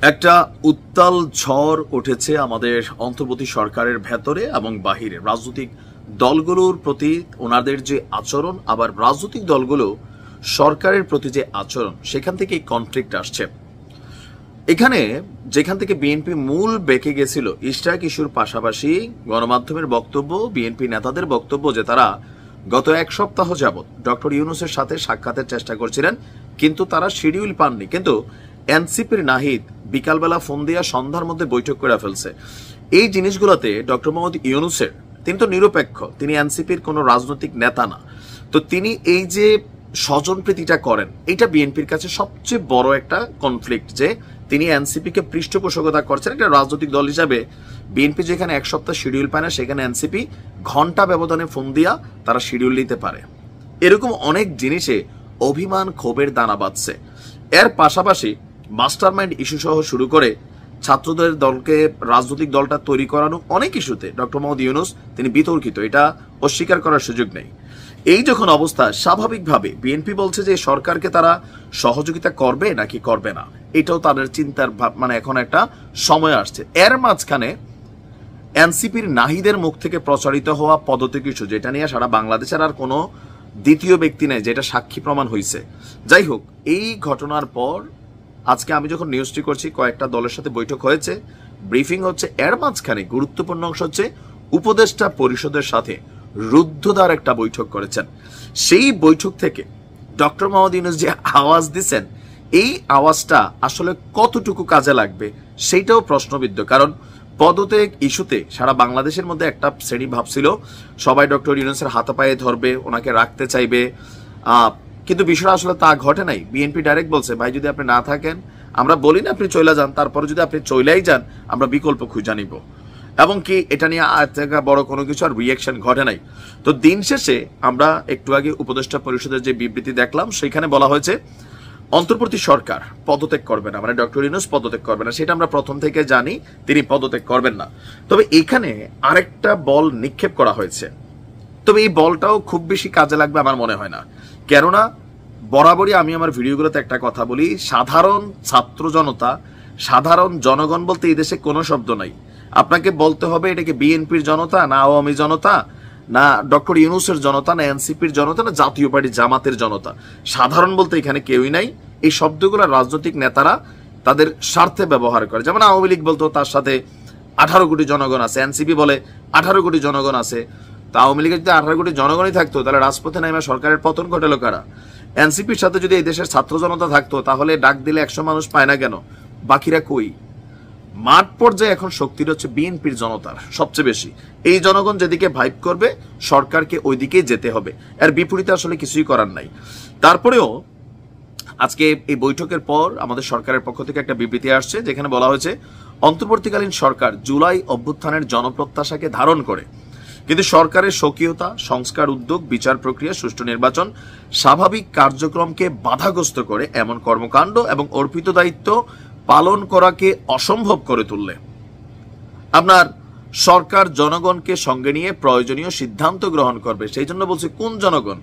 একটা উত্তাল ঝড় উঠেছে আমাদের অন্তর্বর্তী সরকারের ভেতরে এবং বাহিরে। রাজনৈতিক দলগুলোর প্রতি ওনাদের যে আচরণ, আবার রাজনৈতিক দলগুলো সরকারের প্রতি যে আচরণ, সেখান থেকে এই কনফ্লিক্ট আসছে। এখানে যেখান থেকে বিএনপি মূল বেঁকে গেছিল ইশরাক ইস্যুর পাশাপাশি গণমাধ্যমের বক্তব্য, বিএনপি নেতাদের বক্তব্য যে তারা গত এক সপ্তাহ যাবৎ ডক্টর ইউনূসের সাথে সাক্ষাতের চেষ্টা করছিলেন, কিন্তু তারা শিডিউল পাননি। কিন্তু এনসিপির নাহিদ বিকালবেলা ফোন দিয়া সন্ধ্যার মধ্যে বৈঠক করে ফেলছে। এই জিনিসগুলোতে ডক্টর মোহাম্মদ ইউনূসের, তিনি তো নিরপেক্ষ, তিনি এনসিপির কোনো রাজনৈতিক নেতা না, তো তিনি এই যে স্বজনপ্রীতিটা করেন, এটা বিএনপির কাছে সবচেয়ে বড় একটা কনফ্লিক্ট, যে তিনি এনসিপিকে পৃষ্ঠপোষকতা করছেন একটা রাজনৈতিক দল হিসাবে। বিএনপি যেখানে এক সপ্তাহ শিডিউল পায় না, সেখানে এনসিপি ঘন্টা ব্যবধানে ফোন দিয়া তারা শিডিউল নিতে পারে। এরকম অনেক জিনিসে অভিমান ক্ষোভের দানা বাঁধছে। এর পাশাপাশি মাস্টার মাইন্ড ইস্যু সহ শুরু করে ছাত্রদের দলকে, রাজনৈতিক দলটা তৈরি করানো অনেক ইস্যুতে ডক্টর মোহাম্মদ ইউনূস তিনি বিতর্কিত, এটা অস্বীকার করার সুযোগ নেই। এই যখন অবস্থা, স্বাভাবিকভাবে বিএনপি বলছে যে সরকারকে তারা সহযোগিতা করবে নাকি করবে না, এটাও তাদের চিন্তার মানে এখন একটা সময় আসছে। এর মাঝখানে এনসিপির নাহিদের মুখ থেকে প্রচারিত হওয়া পদত্যাগ ইস্যু, যেটা নিয়ে সারা বাংলাদেশের আর কোনো দ্বিতীয় ব্যক্তি নেই, যেটা সাক্ষী প্রমাণ হয়েছে। যাই হোক, এই ঘটনার পর আজকে আমি যখন নিউজটি করছি, কয়েকটা দলের সাথে বৈঠক হয়েছে, ব্রিফিং হচ্ছে। এর মাঝখানে গুরুত্বপূর্ণ অংশ হচ্ছে উপদেষ্টা পরিষদের সাথে রুদ্ধদ্বার একটা বৈঠক করেছেন। সেই বৈঠক থেকে ডক্টর মোহাম্মদ ইউনূস যে আওয়াজ দিচ্ছেন, এই আওয়াজটা আসলে কতটুকু কাজে লাগবে সেইটাও প্রশ্নবিদ্ধ। কারণ পদত্যাগ ইস্যুতে সারা বাংলাদেশের মধ্যে একটা শ্রেণী ভাবছিল সবাই ডক্টর ইউনূসের হাতে পায়ে ধরবে, ওনাকে রাখতে চাইবে, কিন্তু বিষয়টা আসলে তা ঘটে নাই। বিএনপি ডাইরেক্ট বলছে, ভাই যদি আপনি না থাকেন, আমরা বলি না আপনি চলে যান, তারপরে যদি আপনি চলেই যান আমরা বিকল্প খুঁজে নিব। এবং কি এটা নিয়ে বড় কোনো কিছু আর রিয়াকশন ঘটে নাই। তো দিন শেষে আমরা একটু আগে উপদেষ্টা পরিষদের যে বিবৃতি দেখলাম, সেখানে বলা হয়েছে অন্তর্বর্তী সরকার পদত্যাগ করবে না, মানে ডক্টর ইউনূস পদত্যাগ করবে না। সেটা আমরা প্রথম থেকে জানি, তিনি পদত্যাগ করবেন না। তবে এখানে আরেকটা বল নিক্ষেপ করা হয়েছে, তবে এই বলটাও খুব বেশি কাজে লাগবে আমার মনে হয় না। কেননা বরাবরই আমি আমার ভিডিওগুলোতে একটা কথা বলি, সাধারণ ছাত্র জনতা, সাধারণ জনগণ বলতে এই দেশে কোনো শব্দ নাই। আপনাকে বলতে হবে এটাকে বিএনপির জনতা, না আওয়ামী জনতা, না ডক্টর ইউনূসের জনতা, না এনসিপির জনতা, না জাতীয় পার্টি জামাতের জনতা। সাধারণ বলতে এখানে কেউই নাই। এই শব্দগুলো রাজনৈতিক নেতারা তাদের স্বার্থে ব্যবহার করে। যেমন আওয়ামী লীগ বলতো তার সাথে 18 কোটি জনগণ আছে, এনসিপি বলে 18 কোটি জনগণ আছে। তা আওয়ামী লীগের যদি 18 কোটি জনগণই থাকতো, তাহলে রাজপথে নামে সরকারের পতন ঘটালো কারা? এনসিপির সাথে যদি এই দেশের ছাত্র জনতা থাকতো, তাহলে ডাক দিলে 100 মানুষ পায় না কেন? বাকিরা কই? মাঠ পর্যায়ে এখন শক্তির হচ্ছে বিএনপির জনতার সবচেয়ে বেশি। এই জনগণ যেদিকে ভাইব করবে, সরকারকে ওই দিকেই যেতে হবে। এর বিপরীতে আসলে কিছুই করার নাই। তারপরেও আজকে এই বৈঠকের পর আমাদের সরকারের পক্ষ থেকে একটা বিবৃতি আসছে, যেখানে বলা হয়েছে অন্তর্বর্তীকালীন সরকার জুলাই অভ্যুত্থানের জনপ্রত্যাশাকে ধারণ করে, কিন্তু সরকারের স্বকীয়তা, সংস্কার উদ্যোগ, বিচার প্রক্রিয়া, সুষ্ঠু নির্বাচন, স্বাভাবিক কার্যক্রমকে বাধাগ্রস্ত করে এমন কর্মকাণ্ড এবং অর্পিত দায়িত্ব পালন করাকে অসম্ভব করে তুললে আপনার সরকার জনগণকে সঙ্গে নিয়ে প্রয়োজনীয় সিদ্ধান্ত গ্রহণ করবে। সেই জন্য বলছি, কোন জনগণ?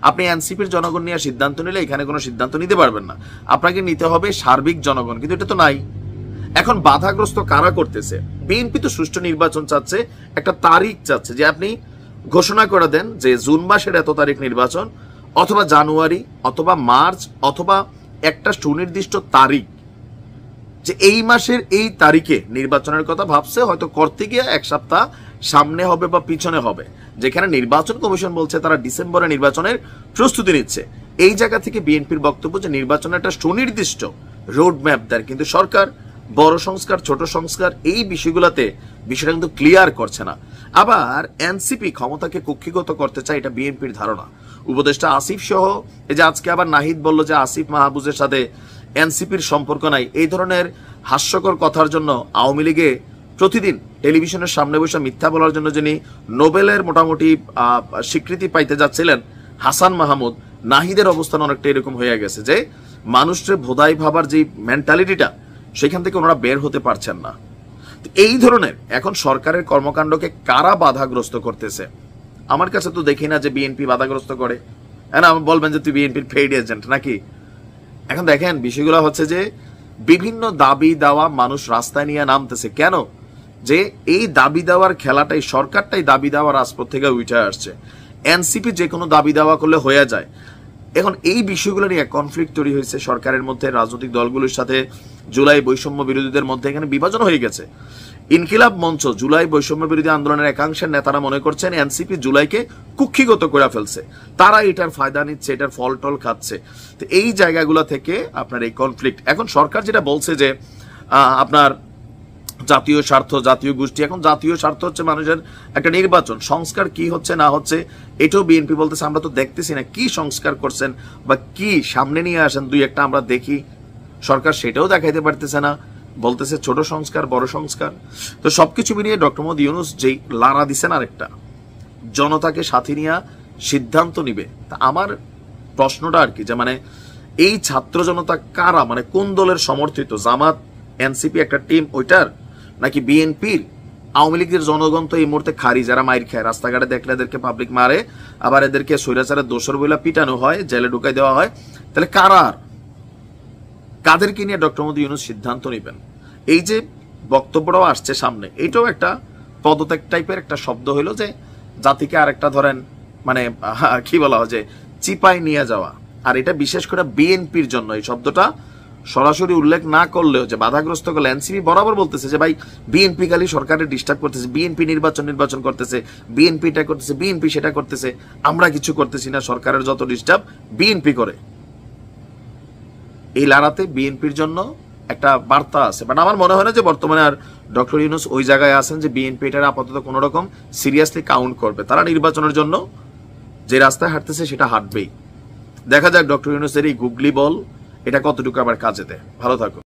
আপনি এনসিপির জনগণ নিয়ে সিদ্ধান্ত নিলে এখানে কোনো সিদ্ধান্ত নিতে পারবেন না। আপনাকে নিতে হবে সার্বিক জনগণ, কিন্তু এটা তো নাই। এখন বাধাগ্রস্ত কারা করতেছে? বিএনপি তো সুষ্ঠু নির্বাচন চাচ্ছে, একটা তারিখ চাচ্ছে, যে আপনি ঘোষণা করে দেন যে জুন মাসের এত তারিখ নির্বাচন, অথবা জানুয়ারি, অথবা মার্চ, অথবা একটা সুনির্দিষ্ট তারিখ, যে এই মাসের এই তারিখে নির্বাচনের কথা ভাবছে, হয়তো করতে গিয়ে এক সপ্তাহ সামনে হবে বা পিছনে হবে। যেখানে নির্বাচন কমিশন বলছে তারা ডিসেম্বরে নির্বাচনের প্রস্তুতি নিচ্ছে, এই জায়গা থেকে বিএনপির বক্তব্য যে নির্বাচনের একটা সুনির্দিষ্ট রোড ম্যাপ দেয়, কিন্তু সরকার বড় সংস্কার, ছোট সংস্কার, এই বিষয়গুলোতে বিষয়টা কিন্তু ক্লিয়ার করছে না। আবার এনসিপি ক্ষমতাকে কক্ষিগত করতে চায়, এটা বিএনপির ধারণা। উপদেষ্টা আসিফ সহ, এই যে আজকে আবার নাহিদ বলল যে আসিফ মাহবুজের সাথে এনসিপির সম্পর্ক নাই, এই ধরনের হাস্যকর কথার জন্য আওয়ামী লীগে প্রতিদিন টেলিভিশনের সামনে বসে মিথ্যা বলার জন্য যিনি নোবেলের মোটামুটি স্বীকৃতি পাইতে যাচ্ছিলেন, হাসান মাহমুদ, নাহিদের অবস্থান অনেকটা এরকম হয়ে গেছে, যে মানুষের ভোদাই ভাবার যে মেন্টালিটিটা, সেখান থেকে ওনারা বের হতে পারছেন না। এই ধরনের এখন সরকারের কর্মকাণ্ডকে কারা বাধাগ্রস্ত করতেছে? আমার কাছে তো দেখি না যে বিএনপি বাধাগ্রস্ত করে। হ্যাঁ, বলবেন যে তুই বিএনপির পেইড এজেন্ট নাকি? এখন দেখেন বিষয়গুলো হচ্ছে যে বিভিন্ন দাবি দেওয়া মানুষ রাস্তায় নিয়ে নামতেছে। কেন? যে এই দাবি দেওয়ার খেলাটাই, সরকারটাই দাবি দেওয়া রাজপথ থেকে উঠে আসছে। এনসিপি যে কোনো দাবি দেওয়া করলে হয়ে যায়। এখন এই বিষয়গুলো নিয়ে কনফ্লিক্ট তৈরি হয়েছে সরকারের মধ্যে, রাজনৈতিক দলগুলোর সাথে, জুলাই বৈষম্য বিরোধীদের মধ্যে এখানে বিভাজন হয়ে গেছে। ইনকিলাব মঞ্চ, জুলাই বৈষম্য বিরোধী আন্দোলনের একাংশের নেতারা মনে করছেন এনসিপি জুলাইকে কুক্ষিগত করে ফেলছে, তারা এটার ফায়দা নিচ্ছে, এটার ফল টল খাচ্ছে। তো এই জায়গাগুলো থেকে আপনার এই কনফ্লিক্ট। এখন সরকার যেটা বলছে যে আপনার জাতীয় স্বার্থ, জাতীয় গোষ্ঠী, এখন জাতীয় স্বার্থ হচ্ছে মানুষের একটা নির্বাচন, সংস্কার কি হচ্ছে না হচ্ছে এটাও বিএনপি বলতেছে আমরা তো দেখতেছি না কি সংস্কার করছেন বা কি সামনে নিয়ে আসেন, দুই একটা আমরা দেখি। সরকার সেটাও দেখাইতে পারতেছে না, বলতেছে ছোট সংস্কার, বড় সংস্কার। তো সবকিছু মিলিয়ে ডক্টর মোহাম্মদ ইউনূস যেই লারা দিছেন আরেকটা, জনতাকে সাথে নিয়ে সিদ্ধান্ত নিবে। তা আমার প্রশ্নটা আর কি যে মানে এই ছাত্র জনতা কারা, মানে কোন দলের সমর্থিত? জামাত, এনসিপি একটা টিম ওইটার, নাকি বিএনপির? আওয়ামী লীগের জনগণ তো এই মুহূর্তে খারি, যারা মাইর খায়, রাস্তাঘাটে দেখলে এদেরকে পাবলিক মারে, আবার এদেরকে স্বৈরাচারের দোষর বইলা পিটানো হয়, জেলে ঢুকাই দেওয়া হয়। তাহলে কারা, কাদেরকে নিয়ে ডক্টর মোহাম্মদ ইউনূস সিদ্ধান্ত নেবেন? এই যে বক্তব্যটাও আসছে সামনে, এটাও একটা পদত্যাগ টাইপের একটা শব্দ হইলো, যে জাতিকে আরেকটা ধরেন মানে কি বলা হয় যে চিপাই নিয়ে যাওয়া। আর এটা বিশেষ করে বিএনপির জন্য এই শব্দটা সরাসরি উল্লেখ না করলেও যে বাধাগ্রস্ত করলে, এনসিপি বরাবর বলতেছে যে ভাই বিএনপি খালি সরকারের ডিস্টার্ব করতেছে, বিএনপি নির্বাচন করতেছে, বিএনপি এটা করতেছে, বিএনপি সেটা করতেছে, আমরা কিছু করতেছি না, সরকারের যত ডিস্টার্ব বিএনপি করে। এই লড়াতে বিএনপির জন্য একটা বার্তা আছে, বাট আমার মনে হয় না যে বর্তমানে আর ডক্টর ইউনূস ওই জায়গায় আছেন যে বিএনপি এটা আপাতত কোনো রকম সিরিয়াসলি কাউন্ট করবে। তারা নির্বাচনের জন্য যে রাস্তায় হাঁটতেছে সেটা হাঁটবেই। দেখা যাক ডক্টর ইউনূসের এই গুগলি বল এটা কতটুকু আবার কাজে দেয়। ভালো থাকুন।